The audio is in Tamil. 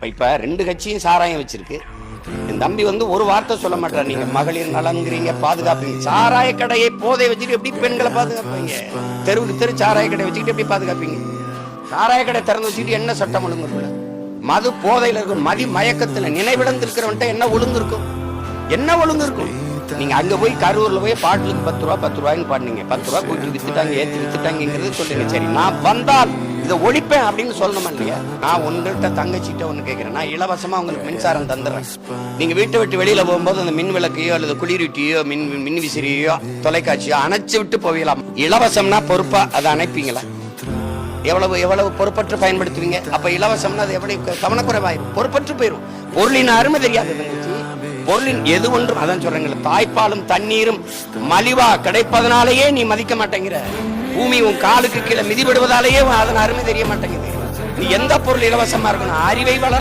இப்ப ரெண்டு கட்சியும் சாராயம் வச்சிருக்கு. என் தம்பி ஒரு வார்த்தை சொல்ல மாட்டார். நீங்க மகளிர் நலங்கிறீங்க, பாதுகாப்பீங்க. சாராய கடையை போதை வச்சுட்டு எப்படி பெண்களை பாதுகாப்பீங்க? தெருவுக்கு தெரு சாராய கடை வச்சுக்கிட்டு எப்படி பாதுகாப்பீங்க? சாராய கடை திறந்து வச்சுக்கிட்டு என்ன சட்டம் ஒழுங்கு இருக்கும்? மது போதையில இருக்கும், மதி மயக்கத்துல நினைவிழந்து இருக்கிறவன்ட்ட என்ன ஒழுங்கு இருக்கும்? என்ன ஒழுங்கு இருக்கும்? நீங்க அங்க போய் கரூர்ல போய் பாட்டிலுக்கு 10 ரூபாய்ன்னு பாடுனீங்க. 10 ரூபாய் கூட்டி வித்துட்டாங்க, ஏற்றி வித்துட்டாங்கிறது சொல்லுங்க. சரி, நான் வந்தால் இதை ஒழிப்பேன் அப்படின்னு சொல்லணுமா இல்லையா? நான் உங்கள்கிட்ட தங்கச்சிட்ட ஒண்ணு கேட்கிறேன். நான் இலவசமா உங்களுக்கு மின்சாரம் தந்துடுறேன். நீங்க வீட்டை விட்டு வெளியில போகும்போது அந்த மின் விளக்கையோ அல்லது குளிரூட்டியோ மின் விசிறியோ தொலைக்காட்சியோ அணைச்சு விட்டு போகலாம். இலவசம்னா பொறுப்பா அதை அணைப்பீங்களா? எவ்வளவு பொறுப்பற்று பயன்படுத்துவீங்க? அப்ப இலவசம்னா அது எவ்வளவு கவனக்குறைவாயிரும், பொறுப்பற்று போயிரும். பொருளின் அருமை தெரியாது தங்கச்சி. பொருளின் எது ஒன்றும் அதான் சொல்றீங்க. தாய்ப்பாலும் தண்ணீரும் மலிவா கிடைப்பதனாலேயே நீ மதிக்க மாட்டேங்கிற. பூமி உன் காலுக்கு கீழே மிதிபடுவதாலேயே அதன் அருமை தெரிய மாட்டேங்குது. நீ எந்த பொருள் இலவசமா இருக்கணும்? அறிவை வளர்.